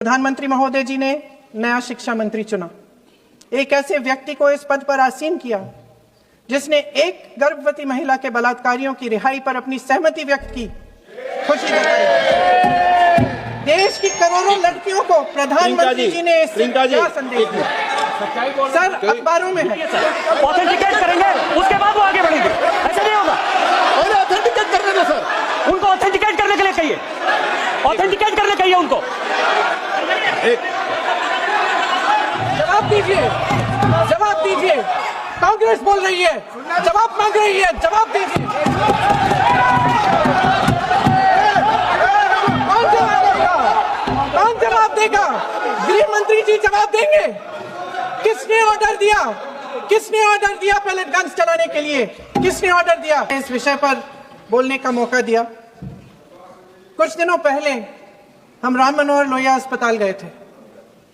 प्रधानमंत्री महोदय जी ने नया शिक्षा मंत्री चुना। एक ऐसे व्यक्ति को इस पद पर आसीन किया जिसने एक गर्भवती महिला के बलात्कारियों की रिहाई पर अपनी सहमति व्यक्त की, खुशी जताई। देश की करोड़ों लड़कियों को प्रधानमंत्री जी ने क्या संदेश दिया? सर, अखबारों में है। ऑथेंटिकेट करेंगे, उसके बाद वो आगे बढ़ेंगे। ऐसा नहीं होगा। ऑथेंटिकेट करने दो सर, उनको ऑथेंटिकेट करने के लिए कहिए, ऑथेंटिकेट करने कहिए उनको। जवाब दीजिए, जवाब दीजिए। कांग्रेस बोल रही है, जवाब मांग रही है, जवाब दीजिए। कौन जवाब देगा? कौन जवाब देगा? गृह मंत्री जी जवाब देंगे। किसने ऑर्डर दिया? किसने ऑर्डर दिया पैलेट गन्स चलाने के लिए? किसने ऑर्डर दिया? इस विषय पर बोलने का मौका दिया। कुछ दिनों पहले हम राम मनोहर लोहिया अस्पताल गए थे।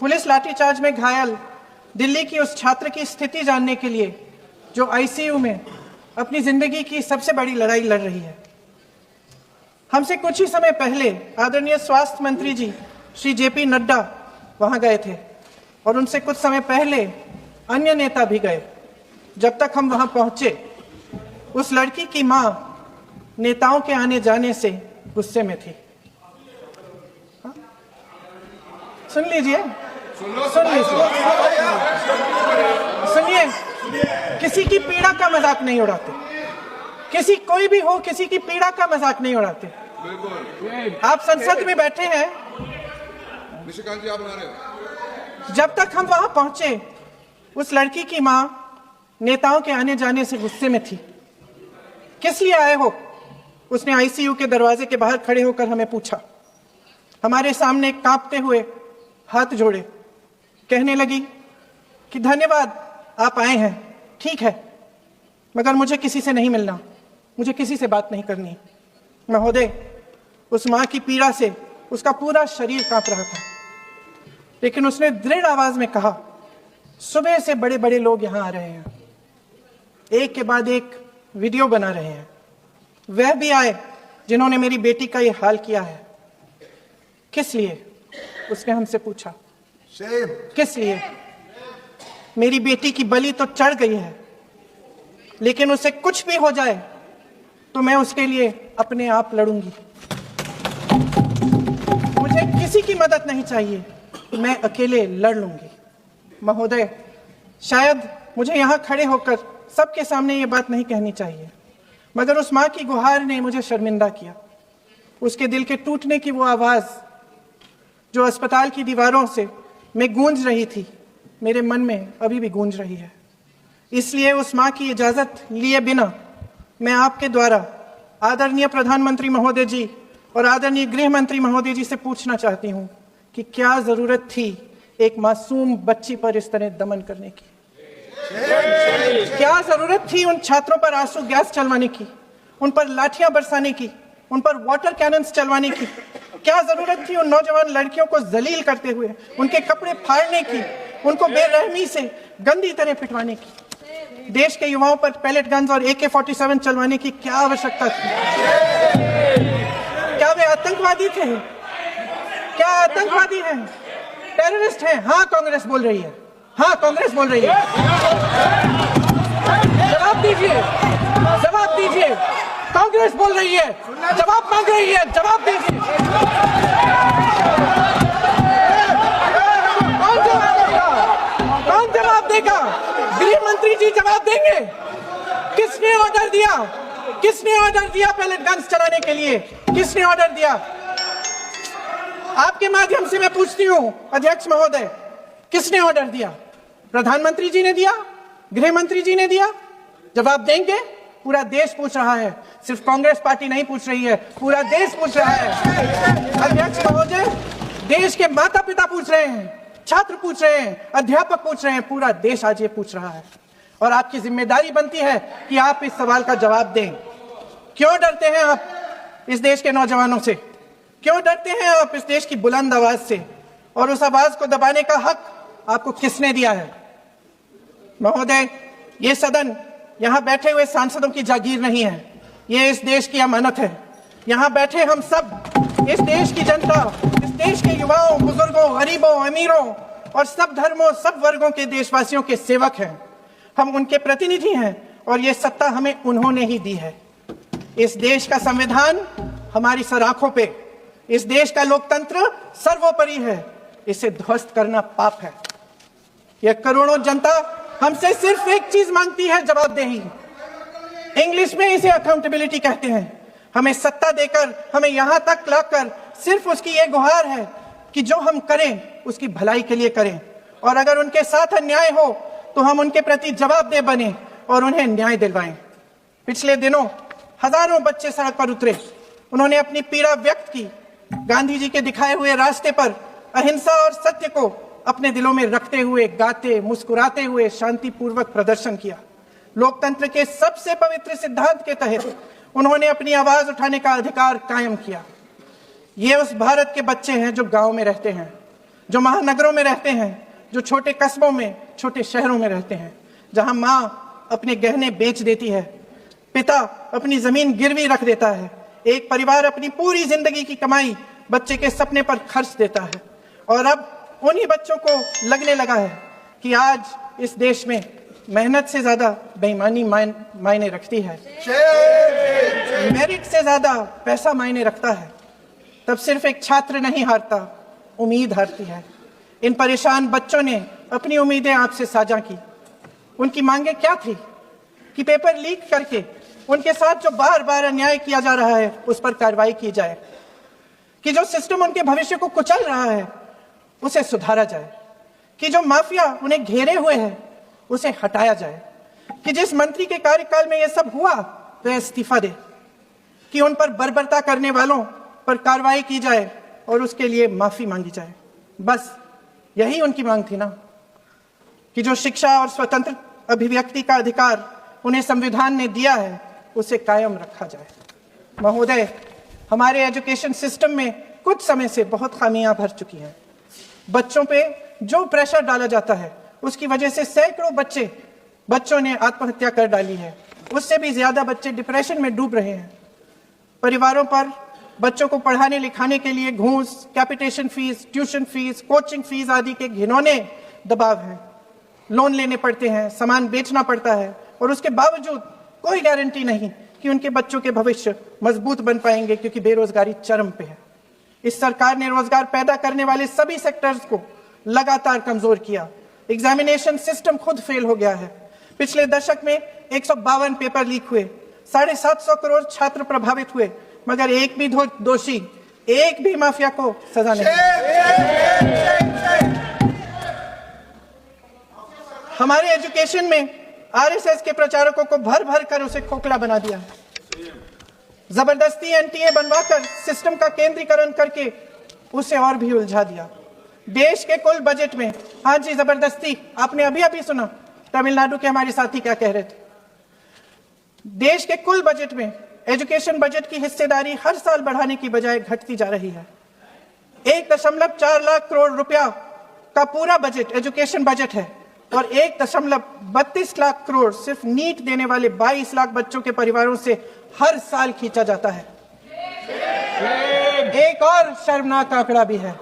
पुलिस लाठीचार्ज में घायल दिल्ली की उस छात्र की स्थिति जानने के लिए जो आईसीयू में अपनी जिंदगी की सबसे बड़ी लड़ाई लड़ रही है। हमसे कुछ ही समय पहले आदरणीय स्वास्थ्य मंत्री जी श्री जेपी नड्डा वहां गए थे और उनसे कुछ समय पहले अन्य नेता भी गए। जब तक हम वहां पहुंचे, उस लड़की की मां नेताओं के आने जाने से गुस्से में थी। सुन लीजिए, सुन लीजिए, सुनिए। किसी की पीड़ा का मजाक नहीं उड़ाते, किसी कोई भी हो, किसी की पीड़ा का मजाक नहीं उड़ाते। आप संसद में बैठे हैं, निशिकांत जी आप बना रहे हो। जब तक हम वहां पहुंचे, उस लड़की की मां नेताओं के आने जाने से गुस्से में थी। किस लिए आए हो? उसने आईसीयू के दरवाजे के बाहर खड़े होकर हमें पूछा। हमारे सामने कांपते हुए हाथ जोड़े कहने लगी कि धन्यवाद, आप आए हैं, ठीक है, मगर मुझे किसी से नहीं मिलना, मुझे किसी से बात नहीं करनी। महोदय, उस मां की पीड़ा से उसका पूरा शरीर कांप रहा था, लेकिन उसने दृढ़ आवाज में कहा, सुबह से बड़े बड़े लोग यहां आ रहे हैं, एक के बाद एक वीडियो बना रहे हैं। वह भी आए जिन्होंने मेरी बेटी का यह हाल किया है। किस लिए? उसने हमसे पूछा। किस लिए? मेरी बेटी की बलि तो चढ़ गई है, लेकिन उसे कुछ भी हो जाए तो मैं उसके लिए अपने आप लड़ूंगी। मुझे किसी की मदद नहीं चाहिए, मैं अकेले लड़ लूंगी। महोदय, शायद मुझे यहां खड़े होकर सबके सामने ये बात नहीं कहनी चाहिए, मगर उस मां की गुहार ने मुझे शर्मिंदा किया। उसके दिल के टूटने की वो आवाज जो अस्पताल की दीवारों से में गूंज रही थी, मेरे मन में अभी भी गूंज रही है। इसलिए उस मां की इजाजत लिए बिना मैं आपके द्वारा आदरणीय प्रधानमंत्री महोदय जी और आदरणीय गृह मंत्री महोदय जी से पूछना चाहती हूं कि क्या जरूरत थी एक मासूम बच्ची पर इस तरह दमन करने की? क्या जरूरत थी उन छात्रों पर आंसू गैस चलवाने की, उन पर लाठियां बरसाने की, उन पर वाटर कैनन्स चलवाने की? क्या जरूरत थी उन नौजवान लड़कियों को जलील करते हुए उनके कपड़े फाड़ने की, उनको बेरहमी से गंदी तरह पिटवाने की? देश के युवाओं पर पैलेट गन्स और AK-47 चलवाने की क्या आवश्यकता थी? क्या वे आतंकवादी थे? क्या आतंकवादी हैं? टेररिस्ट हैं? हाँ, कांग्रेस बोल रही है, हाँ, कांग्रेस बोल रही है। जवाब दीजिए, जवाब दीजिए। कांग्रेस बोल रही है, जवाब मांग रही है, जवाब दीजिए। कौन जवाब देगा? कौन जवाब देगा? गृह मंत्री जी जवाब देंगे। किसने ऑर्डर दिया? किसने ऑर्डर दिया पैलेट गन्स चलाने के लिए? किसने ऑर्डर दिया? आपके माध्यम से मैं पूछती हूं अध्यक्ष महोदय, किसने ऑर्डर दिया? प्रधानमंत्री जी ने दिया? गृह मंत्री जी ने दिया? जवाब देंगे? पूरा देश पूछ रहा है, सिर्फ कांग्रेस पार्टी नहीं पूछ रही है, पूरा देश पूछ रहा है। अध्यक्ष महोदय, देश के माता पिता पूछ रहे हैं, छात्र पूछ रहे हैं, अध्यापक पूछ रहे हैं, पूरा देश आज ये पूछ रहा है। और आपकी जिम्मेदारी बनती है कि आप इस सवाल का जवाब दें। क्यों डरते हैं आप इस देश के नौजवानों से? क्यों डरते हैं आप इस देश की बुलंद आवाज से? और उस आवाज को दबाने का हक आपको किसने दिया है? महोदय, ये सदन यहां बैठे हुए सांसदों की जागीर नहीं है, ये इस देश की अमानत है। यहां बैठे हम सब, इस देश की जनता, इस देश के युवाओं, बुजुर्गों, गरीबों, अमीरों और सब धर्मों, सब वर्गों के देशवासियों के सेवक हैं। हम उनके प्रतिनिधि हैं और ये सत्ता हमें उन्होंने ही दी है। इस देश का संविधान हमारी सर आंखों पे, इस देश का लोकतंत्र सर्वोपरि है। इसे ध्वस्त करना पाप है। यह करोड़ों जनता हमसे सिर्फ एक चीज मांगती है, जवाबदेही। इंग्लिश में इसे अकाउंटेबिलिटी कहते हैं। हमें सत्ता देकर, हमें यहां तक लाकर सिर्फ उसकी ये गुहार है कि जो हम करें उसकी भलाई के लिए करें, और अगर उनके साथ अन्याय हो तो हम उनके प्रति जवाबदेह बने और उन्हें न्याय दिलवाएं। पिछले दिनों हजारों बच्चे सड़क पर उतरे। उन्होंने अपनी पीड़ा व्यक्त की। गांधी जी के दिखाए हुए रास्ते पर अहिंसा और सत्य को अपने दिलों में रखते हुए, गाते, मुस्कुराते हुए शांतिपूर्वक प्रदर्शन किया। लोकतंत्र के सबसे पवित्र सिद्धांत के तहत उन्होंने अपनी आवाज उठाने का अधिकार कायम किया। ये उस भारत के बच्चे हैं जो गांव में रहते हैं, जो महानगरों में रहते हैं, जो छोटे कस्बों में, छोटे शहरों में रहते हैं, जहां माँ अपने गहने बेच देती है, पिता अपनी जमीन गिरवी रख देता है, एक परिवार अपनी पूरी जिंदगी की कमाई बच्चे के सपने पर खर्च देता है। और अब उन्हीं बच्चों को लगने लगा है कि आज इस देश में मेहनत से ज्यादा बेईमानी मायने रखती है, मेरिट से ज्यादा पैसा मायने रखता है। तब सिर्फ एक छात्र नहीं हारता, उम्मीद हारती है। इन परेशान बच्चों ने अपनी उम्मीदें आपसे साझा की। उनकी मांगे क्या थी? कि पेपर लीक करके उनके साथ जो बार बार अन्याय किया जा रहा है उस पर कार्रवाई की जाए, कि जो सिस्टम उनके भविष्य को कुचल रहा है उसे सुधारा जाए, कि जो माफिया उन्हें घेरे हुए है उसे हटाया जाए, कि जिस मंत्री के कार्यकाल में यह सब हुआ वह इस्तीफा दे, कि उन पर बर्बरता करने वालों पर कार्रवाई की जाए और उसके लिए माफी मांगी जाए। बस यही उनकी मांग थी ना, कि जो शिक्षा और स्वतंत्र अभिव्यक्ति का अधिकार उन्हें संविधान ने दिया है उसे कायम रखा जाए। महोदय, हमारे एजुकेशन सिस्टम में कुछ समय से बहुत खामियां भर चुकी हैं। बच्चों पे जो प्रेशर डाला जाता है उसकी वजह से सैकड़ों बच्चों ने आत्महत्या कर डाली है। उससे भी ज्यादा बच्चे डिप्रेशन में डूब रहे हैं। परिवारों पर बच्चों को पढ़ाने लिखाने के लिए घूस, capitation fees, tuition fees, coaching fees आदि के घिनौने दबाव हैं। लोन लेने पड़ते हैं, सामान बेचना पड़ता है और उसके बावजूद कोई गारंटी नहीं कि उनके बच्चों के भविष्य मजबूत बन पाएंगे, क्योंकि बेरोजगारी चरम पे है। इस सरकार ने रोजगार पैदा करने वाले सभी सेक्टर्स को लगातार कमजोर किया। एग्जामिनेशन सिस्टम खुद फेल हो गया है। पिछले दशक में 152 पेपर लीक हुए, 750 करोड़ छात्र प्रभावित हुए, मगर एक भी दोषी, एक भी माफिया को सजा नहीं। हमारे एजुकेशन में आरएसएस के प्रचारकों को भर भर कर उसे खोखला बना दिया है। जबरदस्ती एनटीए बनवाकर सिस्टम का केंद्रीकरण करके उसे और भी उलझा दिया। देश के कुल बजट में, हाँ जी जबरदस्ती, आपने अभी सुना तमिलनाडु के हमारे साथी क्या कह रहे थे। देश के कुल बजट में एजुकेशन बजट की हिस्सेदारी हर साल बढ़ाने की बजाय घटती जा रही है। 1.4 लाख करोड़ रुपया का पूरा बजट एजुकेशन बजट है और 1.32 लाख करोड़ सिर्फ नीट देने वाले 22 लाख बच्चों के परिवारों से हर साल खींचा जाता है। एक और शर्मनाक आंकड़ा भी है,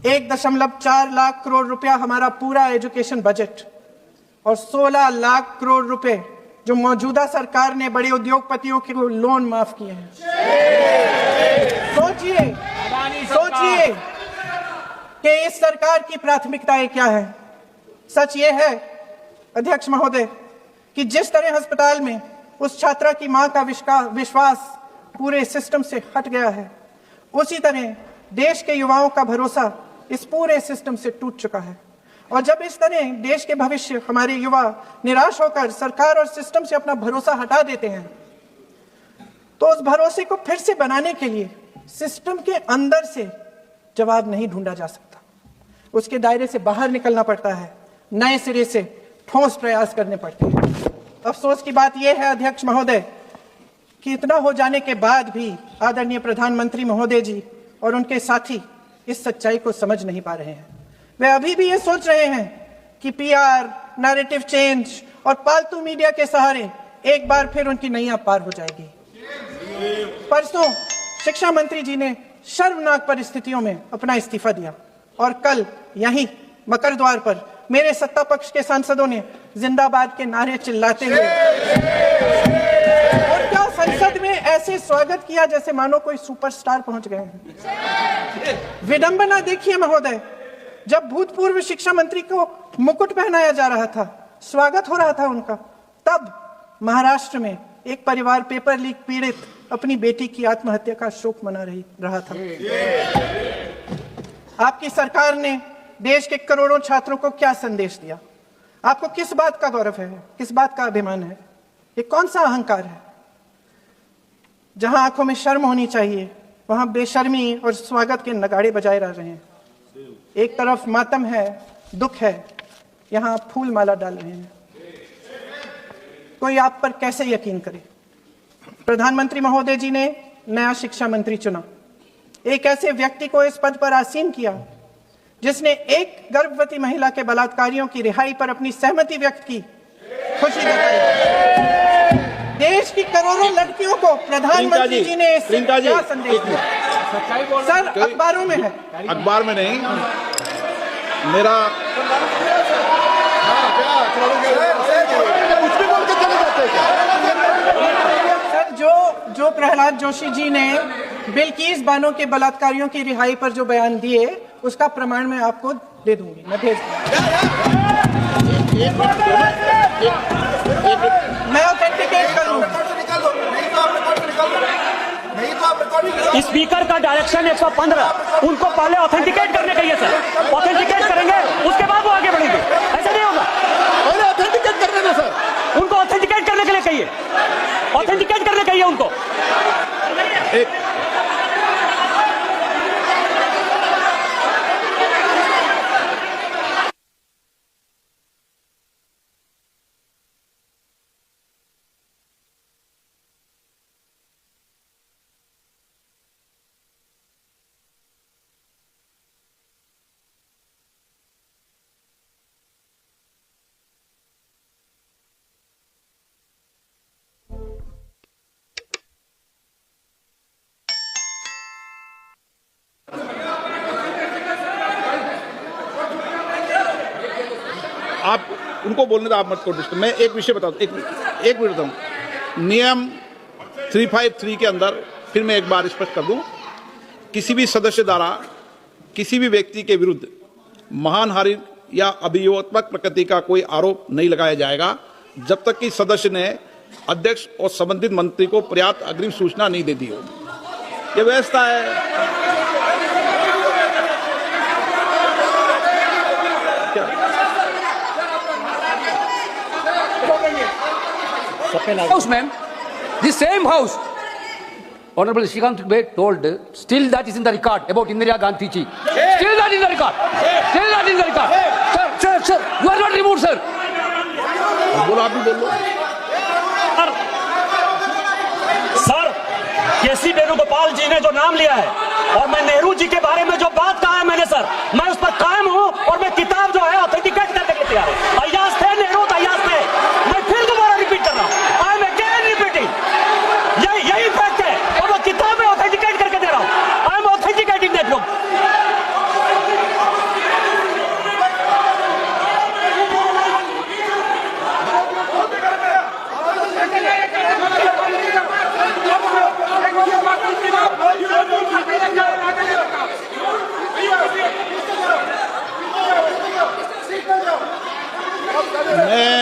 1.4 लाख करोड़ रुपया हमारा पूरा एजुकेशन बजट और 16 लाख करोड़ रुपए जो मौजूदा सरकार ने बड़े उद्योगपतियों के लोन माफ किए हैं। सोचिए कि इस सरकार की प्राथमिकताएं क्या है। सच ये है अध्यक्ष महोदय कि जिस तरह अस्पताल में उस छात्रा की मां का विश्वास पूरे सिस्टम से हट गया है, उसी तरह देश के युवाओं का भरोसा इस पूरे सिस्टम से टूट चुका है। और जब इस तरह देश के भविष्य, हमारे युवा निराश होकर सरकार और सिस्टम से अपना भरोसा हटा देते हैं, तो उस भरोसे को फिर से बनाने के लिए सिस्टम के अंदर से जवाब नहीं ढूंढा जा सकता। उसके दायरे से बाहर निकलना पड़ता है, नए सिरे से ठोस प्रयास करने पड़ते हैं। अफसोस की बात यह है अध्यक्ष महोदय कि इतना हो जाने के बाद भी आदरणीय प्रधानमंत्री महोदय जी और उनके साथी इस सच्चाई को समझ नहीं पा रहे हैं। वे अभी भी ये सोच रहे हैं कि पीआर, नैरेटिव चेंज और पालतू मीडिया के सहारे एक बार फिर उनकी नैया पार हो जाएगी। परसों शिक्षा मंत्री जी ने शर्मनाक परिस्थितियों में अपना इस्तीफा दिया और कल यहीं मकर द्वार पर मेरे सत्ता पक्ष के सांसदों ने जिंदाबाद के नारे चिल्लाते हुए और क्या संसद में ऐसे स्वागत किया जैसे मानो कोई सुपरस्टार पहुंच गए हैं। विडंबना देखिए महोदय, जब भूतपूर्व शिक्षा मंत्री को मुकुट पहनाया जा रहा था, स्वागत हो रहा था उनका, तब महाराष्ट्र में एक परिवार पेपर लीक पीड़ित अपनी बेटी की आत्महत्या का शोक मना रहा था। आपकी सरकार ने देश के करोड़ों छात्रों को क्या संदेश दिया? आपको किस बात का गौरव है, किस बात का अभिमान है? ये कौन सा अहंकार है? जहां आंखों में शर्म होनी चाहिए वहां बेशर्मी और स्वागत के नगाड़े बजाए रह रहे हैं। एक तरफ मातम है, दुख है, यहां आप फूल माला डाल रहे हैं। कोई आप पर कैसे यकीन करे? प्रधानमंत्री महोदय जी ने नया शिक्षा मंत्री चुना, एक ऐसे व्यक्ति को इस पद पर आसीन किया जिसने एक गर्भवती महिला के बलात्कारियों की रिहाई पर अपनी सहमति व्यक्त की, खुशी जताई। देश की करोड़ों लड़कियों को प्रधानमंत्री जी ने क्या संदेश दिया? सर, अखबारों में है, अखबार में नहीं, मेरा सर, जो प्रहलाद जोशी जी ने बिल्किस बानो के बलात्कारियों की रिहाई पर जो बयान दिए, उसका प्रमाण मैं आपको दे दूंगी, मैं भेज मैं ऑथेंटिकेट करूंगा। स्पीकर का डायरेक्शन 115, उनको पहले ऑथेंटिकेट करने का, सर ऑथेंटिकेट करेंगे उसके बाद वो आगे बढ़ेंगे, ऐसा नहीं होगा। पहले ऑथेंटिकेट करने दो सर, उनको ऑथेंटिकेट करने के लिए कहिए, ऑथेंटिकेट करने कहिए उनको। आप उनको बोलने दो, आप मत करो। मैं एक विषय बता दूं, एक मिनट बताऊं। नियम 353 के अंदर फिर मैं एक बार स्पष्ट कर दूं, किसी भी सदस्य द्वारा किसी भी व्यक्ति के विरुद्ध मानहानि या अभियोगात्मक प्रकृति का कोई आरोप नहीं लगाया जाएगा जब तक कि सदस्य ने अध्यक्ष और संबंधित मंत्री को पर्याप्त अग्रिम सूचना नहीं दे दी हो। यह व्यवस्था है। House, ma'am. The same house. Honorable Shrikant Bey told, still that is in the record about Indira Gandhi ji. Still that is in the record. Still that is in the record. Sir, you are not removed, sir. बोलो, आप भी बोल लो। Sir, केसी वेणुगोपाल जी ने जो नाम लिया है और मैं नेहरू जी के बारे में जो बात कहा है मैंने, सर मैं उस पर कायम हूं और मैं किताब जो है ऑथेंटिकेट करने के लिए तैयार हूं। अय्याज थे नेहरू, अय्याज थे। मैं फिर दोबारा रिपीट कर रहा हूं, आई एम अगेन रिपीटिंग, यही फैक्ट है और मैं किताब में ऑथेंटिकेट करके दे रहा हूं। I am authenticating that book. मैं